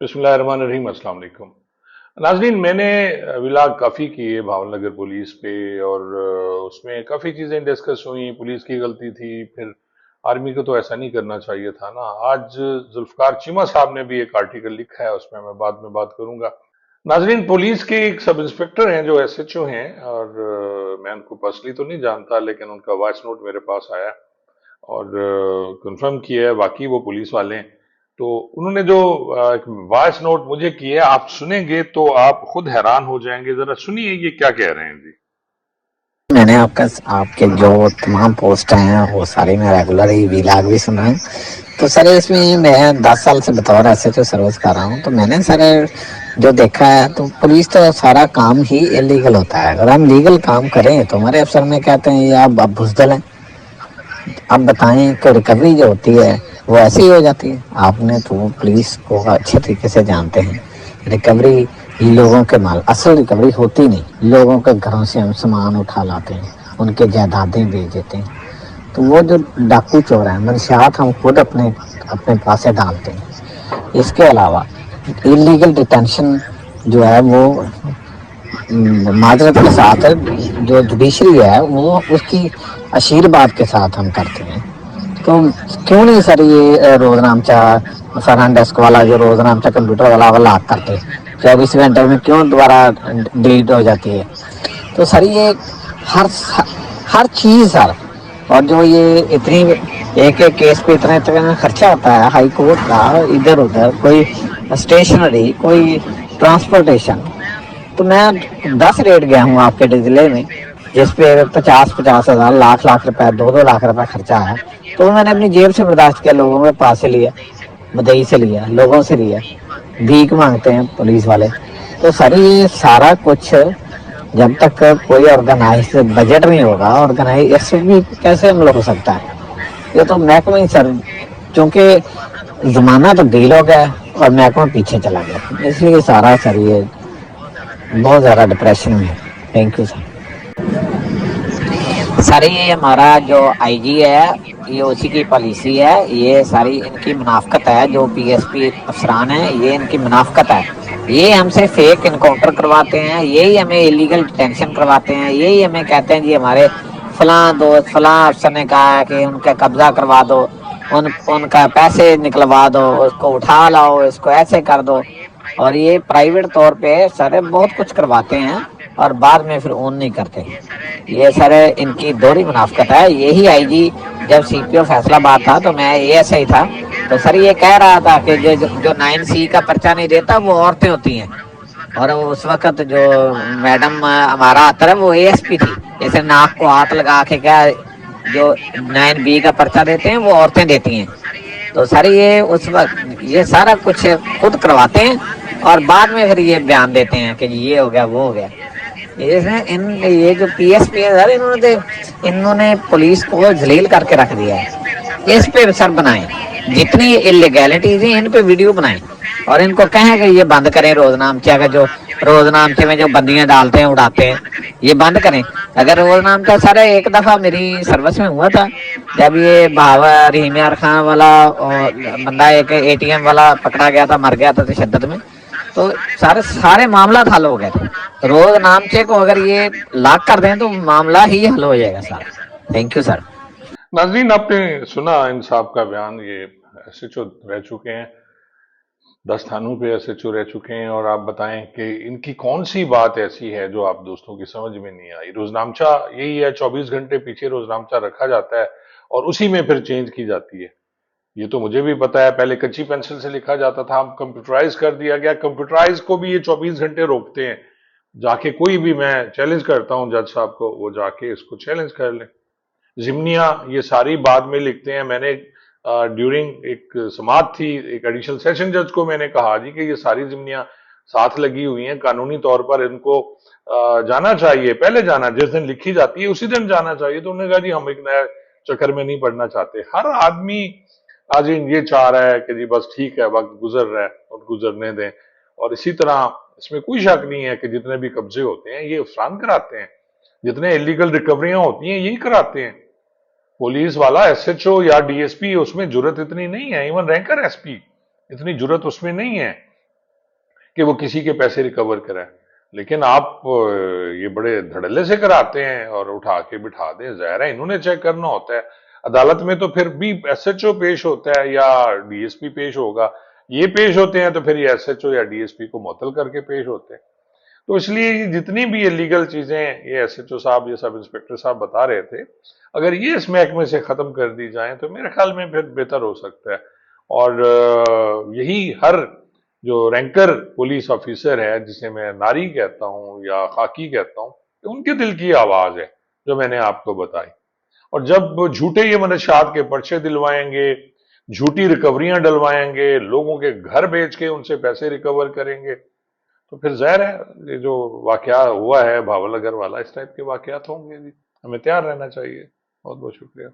बिस्मिल्लाहिर्रहमानिर्रहीम। अस्सलाम वालेकुम नाज़रीन। मैंने व्लॉग काफ़ी किए भावनगर पुलिस पे और उसमें काफ़ी चीज़ें डिस्कस हुई। पुलिस की गलती थी, फिर आर्मी को तो ऐसा नहीं करना चाहिए था ना। आज जुल्फकार चीमा साहब ने भी एक आर्टिकल लिखा है, उसमें मैं बाद में बात करूंगा। नाज़रीन, पुलिस के एक सब इंस्पेक्टर हैं जो एसएचओ हैं, और मैं उनको पर्सनली तो नहीं जानता, लेकिन उनका वॉइस नोट मेरे पास आया और कंफर्म किया है वाकई वो पुलिस वाले हैं। तो उन्होंने जो एक वॉइस नोट मुझे किया है, आप सुनेंगे तो आप खुद हैरान हो जाएंगे। जरा सुनिए ये क्या कह रहे हैं जी। मैंने आपके जो तमाम पोस्ट हैं वो सारी मैं रेगुलर ही वीलॉग भी सुना है। तो सर इसमें मैं 10 साल से बतौर एसएचओ सर्विस कर रहा हूँ। तो मैंने सर जो देखा है तो पुलिस तो सारा काम ही इलीगल होता है। अगर हम लीगल काम करें तो हमारे अफसर में कहते हैं ये आप बुजदल हैं। अब बताएं कि रिकवरी जो होती है वो ऐसे ही हो जाती है। आपने तो पुलिस को अच्छे तरीके से जानते हैं, रिकवरी लोगों के माल असल रिकवरी होती नहीं। लोगों के घरों से हम सामान उठा लाते हैं, उनके जायदादें बेच देते हैं। तो वो जो डाकू चोर है मंशियात हम खुद अपने अपने पास से डालते हैं। इसके अलावा इलीगल डिटेंशन जो है वो माजरत के साथ जो जुडिशरी है वो उसकी आशीर्वाद के साथ हम करते हैं। तो क्यों नहीं सर ये रोजनामचा फरहान डेस्क वाला जो रोजनामचा कंप्यूटर वाला वाला करते 24 घंटे में क्यों दोबारा डिलीट हो जाती है। तो सर ये हर हर चीज सर, और जो ये इतनी एक एक केस पे इतना इतना खर्चा होता है हाई कोर्ट का, इधर उधर कोई स्टेशनरी कोई ट्रांसपोर्टेशन। तो मैं 10 रेट गया हूँ आपके जिले में जिसपे 50,000 लाख लाख रुपए 2-2 लाख रुपए खर्चा है। तो मैंने अपनी जेब से बर्दाश्त किया, लोगों के पास से लिया, मदई से लिया, लोगों से लिया, भीख मांगते हैं पुलिस वाले। तो सर ये सारा कुछ जब तक कोई ऑर्गेनाइज बजट नहीं होगा, ऑर्गेनाइज इससे भी कैसे हम लोग हो सकता है। ये तो महकमा ही सर, क्योंकि जमाना तो डील हो गया और महकमा पीछे चला गया, इसलिए सारा सर ये बहुत ज़्यादा डिप्रेशन में है। Thank you sir. सर ये हमारा जो आईजी है ये उसी की पॉलिसी है, ये सारी इनकी मुनाफकत है। जो पीएसपी अफसरान है ये इनकी मुनाफकत है। ये हमसे फेक इनकाउंटर करवाते हैं, यही हमें इलीगल डिटेंशन करवाते हैं, यही हमें कहते हैं जी हमारे फलां दोस्त फलां अफसर ने कहा है कि उनका कब्जा करवा दो, उनका पैसे निकलवा दो, उसको उठा लाओ, इसको ऐसे कर दो। और ये प्राइवेट तौर पे सर बहुत कुछ करवाते हैं और बाद में फिर ओन नहीं करते। ये सर इनकी दोहरी मुनाफकत है। यही आईजी जब सीपीओ फैसलाबाद था तो मैं एएसआई था, तो सर ये कह रहा था कि जो 9C का पर्चा नहीं देता वो औरतें होती हैं। और उस वक्त जो मैडम हमारा आता है वो एएसपी थी, जैसे नाक को हाथ लगा के क्या जो 9B का पर्चा देते हैं वो औरतें देती हैं। तो सर ये उस वक्त ये सारा कुछ खुद करवाते हैं और बाद में फिर ये बयान देते हैं कि ये हो गया वो हो गया। ये जो पीएसपी है सर, इन्होंने पुलिस को जलील करके रख दिया है। इस पे सर बनाएं, जितनी इलीगैलिटीज है इन पे वीडियो बनाएं और इनको कहें कि ये बंद करें। रोजनामचा का जो रोजनामचे में जो बंदियां डालते हैं उड़ाते हैं ये बंद करें। अगर रोजनामचा सर एक दफा मेरी सर्विस में हुआ था, जब ये बाबा रहीम यार खान वाला और बंदा एक एटीएम वाला पकड़ा गया था, मर गया था तशद्दुद में। तो सारे सारे मामला हल हो गए थे। रोज नामचे को अगर ये लॉक कर दें तो मामला ही हल हो जाएगा सर। Thank you sir. नाज़रीन, आपने सुना इन साहब का बयान। ये एसएचओ रह चुके हैं, 10 थानों पे एसएचओ रह चुके हैं, और आप बताएं कि इनकी कौन सी बात ऐसी है जो आप दोस्तों की समझ में नहीं आई। रोजनामचा यही है, 24 घंटे पीछे रोजनामचा रखा जाता है और उसी में फिर चेंज की जाती है। ये तो मुझे भी पता है, पहले कच्ची पेंसिल से लिखा जाता था, अब कंप्यूटराइज कर दिया गया। कंप्यूटराइज को भी ये 24 घंटे रोकते हैं। जाके कोई भी, मैं चैलेंज करता हूं जज साहब को, वो जाके इसको चैलेंज कर ले। जिमनिया ये सारी बाद में लिखते हैं। मैंने ड्यूरिंग एक समात थी, एक एडिशनल सेशन जज को मैंने कहा जी कि ये सारी जिमनिया साथ लगी हुई हैं, कानूनी तौर पर इनको जाना चाहिए, पहले जाना, जिस दिन लिखी जाती है उसी दिन जाना चाहिए। तो उन्होंने कहा जी हम एक नया चक्कर में नहीं पड़ना चाहते। हर आदमी आज ये चाह रहा है कि जी बस ठीक है, वक्त गुजर रहा है और गुजरने दें। और इसी तरह इसमें कोई शक नहीं है कि जितने भी कब्जे होते हैं ये अफसरान कराते हैं, जितने इलीगल रिकवरियां होती हैं यही कराते हैं। पुलिस वाला एसएचओ या डीएसपी उसमें जुर्रत इतनी नहीं है, इवन रैंकर एसपी इतनी जुर्रत उसमें नहीं है کہ وہ کسی کے پیسے ریکور کرائیں، لیکن آپ یہ بڑے دھڑلے سے کراتے ہیں اور اٹھا کے بٹھا دیں. ظاہر ہے انہوں نے چیک کرنا ہوتا ہے. عدالت میں تو پھر بھی ایس ایچ او پیش ہوتا ہے یا ڈی ایس پی پیش ہوگا. یہ پیش ہوتے ہیں تو پھر یہ ایس ایچ او یا ڈی ایس پی کو معطل کر کے پیش ہوتے ہیں. تو اس لیے یہ جتنی بھی لیگل چیزیں یہ ایس ایچ او صاحب یہ سب انسپیکٹر صاحب بتا رہے تھے، اگر یہ اس محکمے سے ختم کر دی جائیں تو میرے خیال میں پھر بہتر ہو سکتا ہے. اور یہی ہر جو رینکر پولیس آفیسر ہے، جسے میں ناری کہتا ہوں یا خاکی کہتا ہوں، ان کے دل کی آواز ہے جو میں نے آپ کو بتائی. اور جب جھوٹے یہ منشیات کے پرچے دلوائیں گے، جھوٹی ریکوریاں ڈلوائیں گے، لوگوں کے گھر بیچ کے ان سے پیسے ریکور کریں گے، تو پھر ظاہر ہے یہ جو واقعہ ہوا ہے بھاول نگر والا، اس ٹائپ کے واقعات ہوں گے. ہمیں تیار رہنا چاہیے. بہت بہت شکریہ.